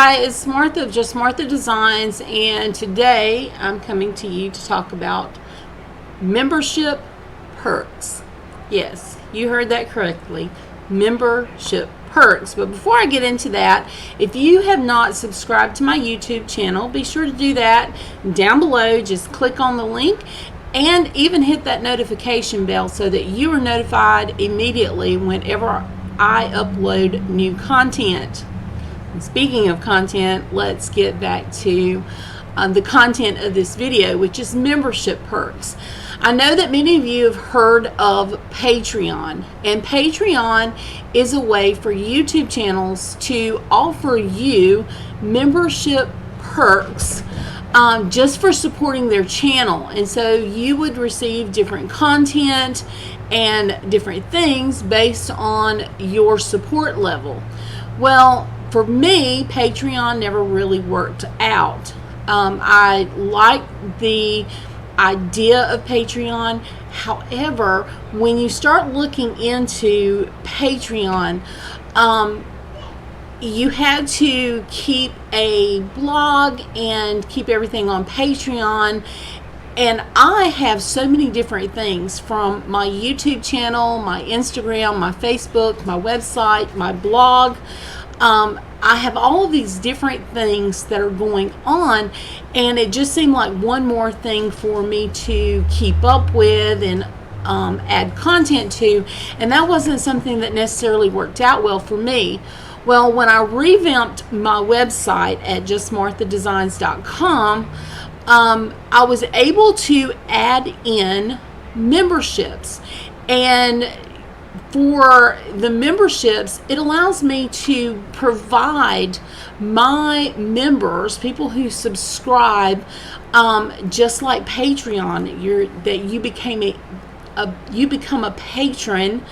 Hi, it's Martha of Just Martha Designs, and today I'm coming to you to talk about membership perks. Yes, you heard that correctly. Membership perks. But before I get into that, if you have not subscribed to my YouTube channel, be sure to do that. Down below, just click on the link and even hit that notification bell so that you are notified immediately whenever I upload new content. And speaking of content, let's get back to the content of this video, which is membership perks. I know that many of you have heard of Patreon, and Patreon is a way for YouTube channels to offer you membership perks just for supporting their channel. And so you would receive different content and different things based on your support level. Well, for me, Patreon never really worked out. I like the idea of Patreon. However, when you start looking into Patreon, you had to keep a blog and keep everything on Patreon. And I have so many different things, from my YouTube channel, my Instagram, my Facebook, my website, my blog. I have all of these different things that are going on, and it just seemed like one more thing for me to keep up with and add content to, and that wasn't something that necessarily worked out well for me. Well, when I revamped my website at justmarthadesigns.com, I was able to add in memberships, and for the memberships, it allows me to provide my members, people who subscribe, just like Patreon, you become a patron,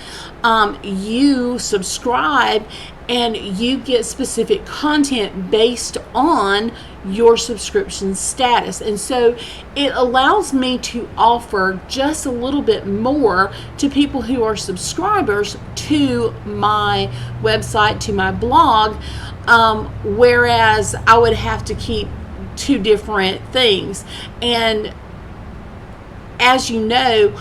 you subscribe, and you get specific content based on your subscription status. And so it allows me to offer just a little bit more to people who are subscribers to my website, to my blog, whereas I would have to keep two different things. And as you know,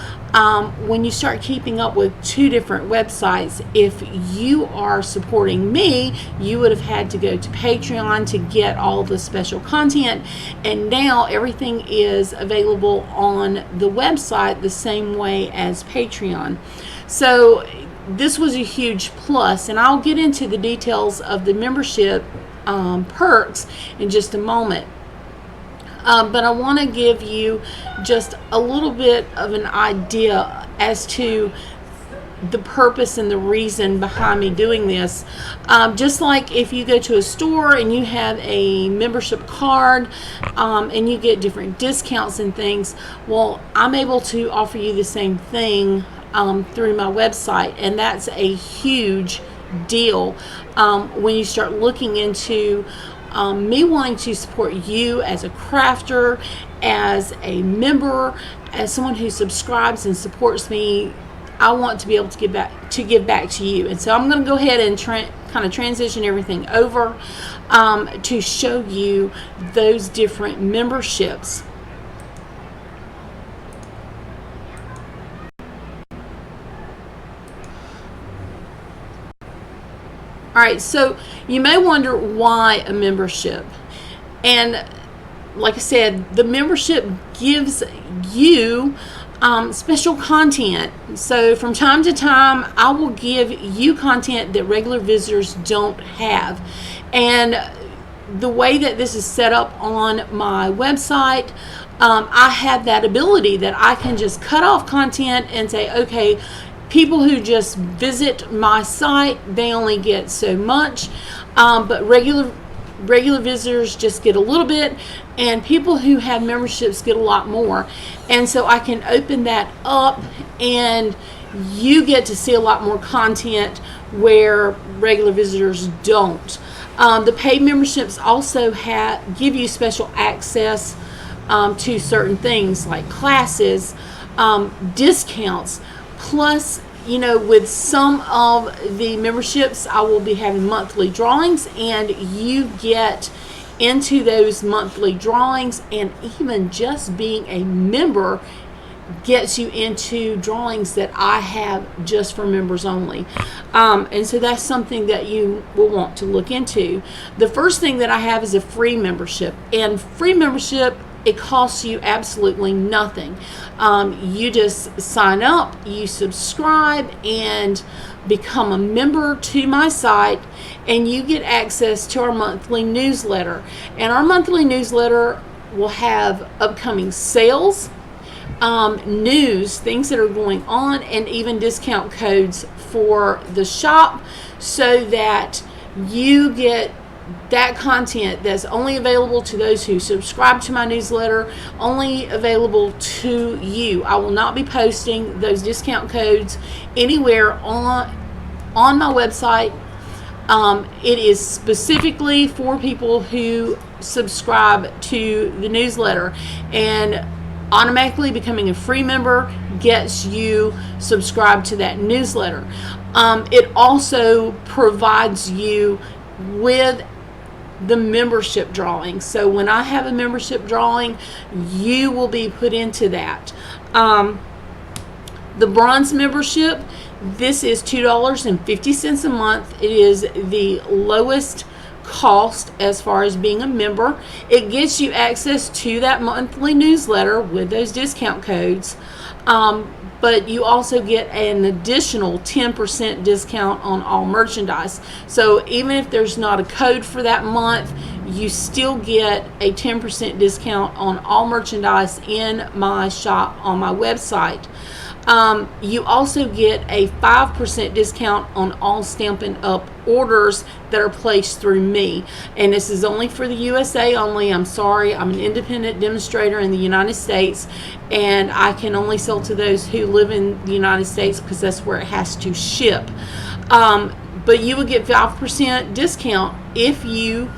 when you start keeping up with two different websites, if you are supporting me, you would have had to go to Patreon to get all the special content, and now everything is available on the website the same way as Patreon. So this was a huge plus, and I'll get into the details of the membership perks in just a moment. But I want to give you just a little bit of an idea as to the purpose and the reason behind me doing this. Just like if you go to a store and you have a membership card and you get different discounts and things, well, I'm able to offer you the same thing through my website, and that's a huge deal when you start looking into me wanting to support you as a crafter, as a member, as someone who subscribes and supports me. I want to be able to give back to you. And so I'm going to go ahead and kind of transition everything over to show you those different memberships. All right, so you may wonder why a membership. And like I said, the membership gives you special content. So from time to time, I will give you content that regular visitors don't have. And the way that this is set up on my website, I have that ability that I can just cut off content and say, okay, people who just visit my site, they only get so much, but regular visitors just get a little bit, and people who have memberships get a lot more. And so I can open that up, and you get to see a lot more content where regular visitors don't. The paid memberships also give you special access to certain things like classes, discounts, plus you know, with some of the memberships, I will be having monthly drawings, and you get into those monthly drawings, and even just being a member gets you into drawings that I have just for members only. And so that's something that you will want to look into. The first thing that I have is a free membership, and free membership, it costs you absolutely nothing. You just sign up, you subscribe, and become a member to my site, and you get access to our monthly newsletter. And our monthly newsletter will have upcoming sales, news, things that are going on, and even discount codes for the shop, so that you get that content that's only available to those who subscribe to my newsletter, only available to you. I will not be posting those discount codes anywhere on my website. It is specifically for people who subscribe to the newsletter, and automatically becoming a free member gets you subscribed to that newsletter. It also provides you with the membership drawing. So when I have a membership drawing, you will be put into that. The bronze membership, this is $2.50 a month. It is the lowest cost as far as being a member. It gets you access to that monthly newsletter with those discount codes, but you also get an additional 10% discount on all merchandise. So even if there's not a code for that month, you still get a 10% discount on all merchandise in my shop on my website. You also get a 5% discount on all Stampin' Up! Orders that are placed through me. And this is only for the USA only. I'm sorry, I'm an independent demonstrator in the United States, and I can only sell to those who live in the United States because that's where it has to ship. But you will get 5% discount if you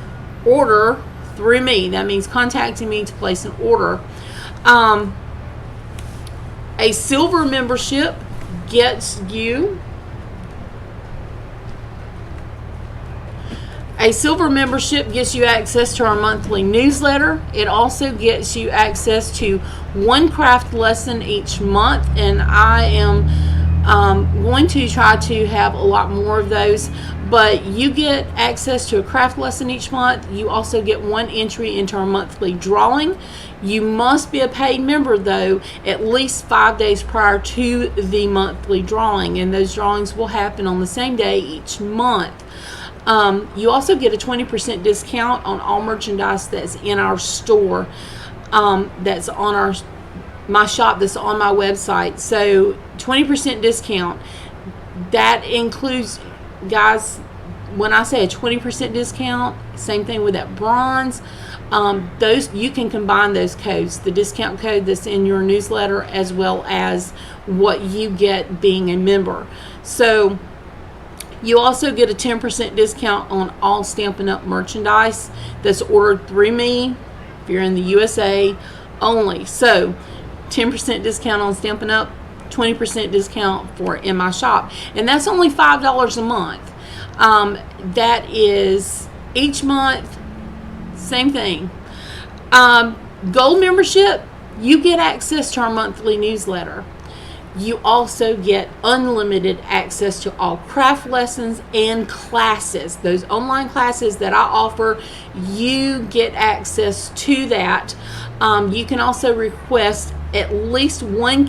order through me. That means contacting me to place an order. A silver membership gets you access to our monthly newsletter. It also gets you access to one craft lesson each month, and I am going to try to have a lot more of those. But you get access to a craft lesson each month. You also get one entry into our monthly drawing. You must be a paid member, though, at least 5 days prior to the monthly drawing, and those drawings will happen on the same day each month. You also get a 20% discount on all merchandise that's in our store, that's on my shop, that's on my website. So 20% discount. That includes, guys, when I say a 20% discount, same thing with that bronze. Those, you can combine those codes, the discount code that's in your newsletter as well as what you get being a member. So you also get a 10% discount on all Stampin' Up! Merchandise that's ordered through me if you're in the USA only. So 10% discount on Stampin' Up!, 20% discount for in my shop, and that's only $5 a month. That is each month, same thing. Gold membership, you get access to our monthly newsletter. You also get unlimited access to all craft lessons and classes. Those online classes that I offer, you get access to that. You can also request at least one,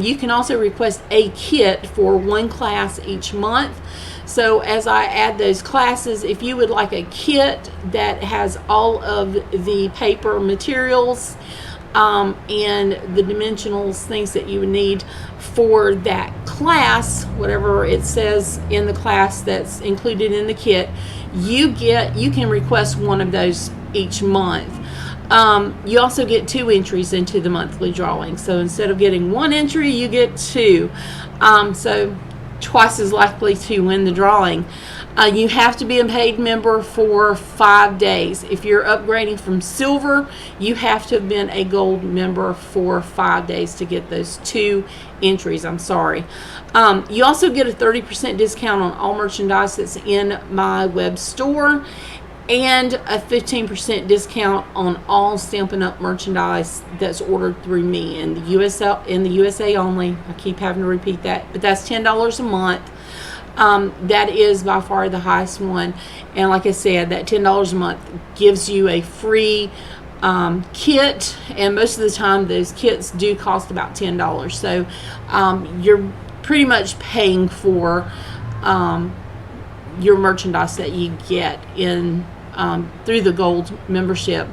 you can also request a kit for one class each month. So as I add those classes, if you would like a kit that has all of the paper materials and the dimensionals, things that you would need for that class, whatever it says in the class that's included in the kit, you can request one of those each month. You also get 2 entries into the monthly drawing. So instead of getting 1 entry, you get 2. So twice as likely to win the drawing. You have to be a paid member for 5 days. If you're upgrading from silver, you have to have been a gold member for 5 days to get those 2 entries. I'm sorry. You also get a 30% discount on all merchandise that's in my web store, and a 15% discount on all Stampin' Up! Merchandise that's ordered through me in the USA only. I keep having to repeat that, but that's $10 a month. That is by far the highest one, and like I said, that $10 a month gives you a free kit, and most of the time those kits do cost about $10. So you're pretty much paying for your merchandise that you get in through the gold membership.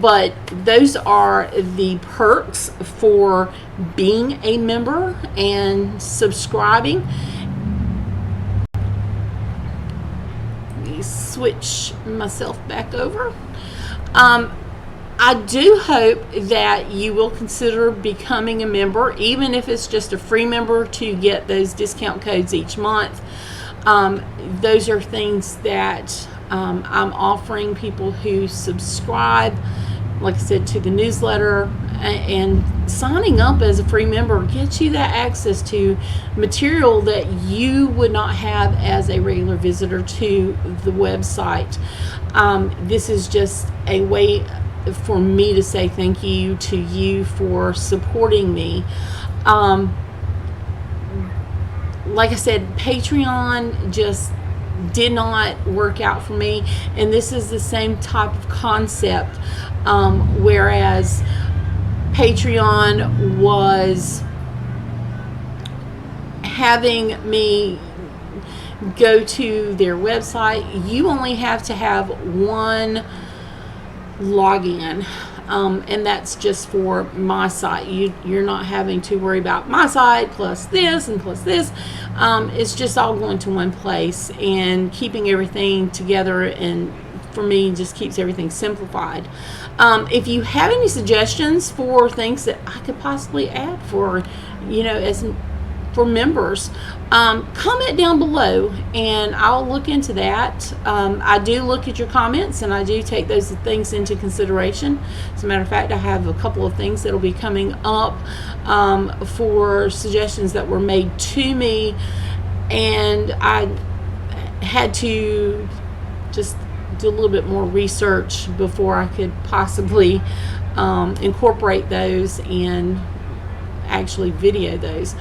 But those are the perks for being a member and subscribing. Let me switch myself back over. I do hope that you will consider becoming a member, even if it's just a free member, to get those discount codes each month. Those are things that I'm offering people who subscribe, like I said, to the newsletter, and signing up as a free member gets you that access to material that you would not have as a regular visitor to the website. This is just a way for me to say thank you to you for supporting me. Like I said, Patreon just did not work out for me, and this is the same type of concept, whereas Patreon was having me go to their website. You only have to have one login, and that's just for my site. You're not having to worry about my site plus this and plus this. It's just all going to one place and keeping everything together, and for me just keeps everything simplified. If you have any suggestions for things that I could possibly add for, as for members, comment down below and I'll look into that. I do look at your comments, and I do take those things into consideration. As a matter of fact, I have a couple of things that will be coming up for suggestions that were made to me, and I had to just do a little bit more research before I could possibly incorporate those and actually video those.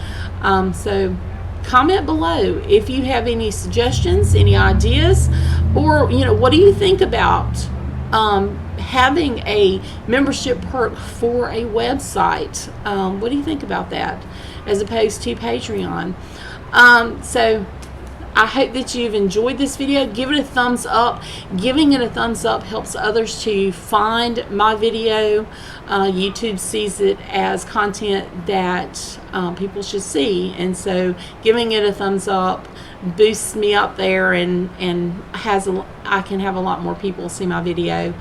So comment below if you have any suggestions, any ideas, or what do you think about having a membership perk for a website? What do you think about that as opposed to Patreon? So I hope that you've enjoyed this video. Give it a thumbs up. Giving it a thumbs up helps others to find my video. YouTube sees it as content that people should see, and so giving it a thumbs up boosts me up there, and I can have a lot more people see my video.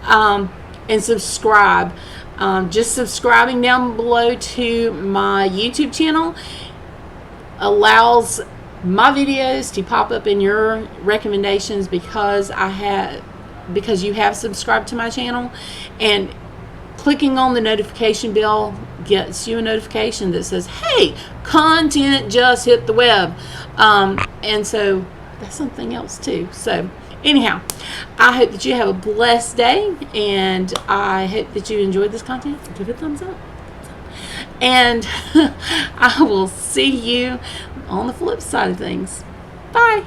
And subscribe. Just subscribing down below to my YouTube channel allows my videos to pop up in your recommendations because you have subscribed to my channel, and clicking on the notification bell gets you a notification that says, hey, content just hit the web. And so that's something else too. So anyhow, I hope that you have a blessed day, and I hope that you enjoyed this content. Give it a thumbs up. And I will see you on the flip side of things. Bye.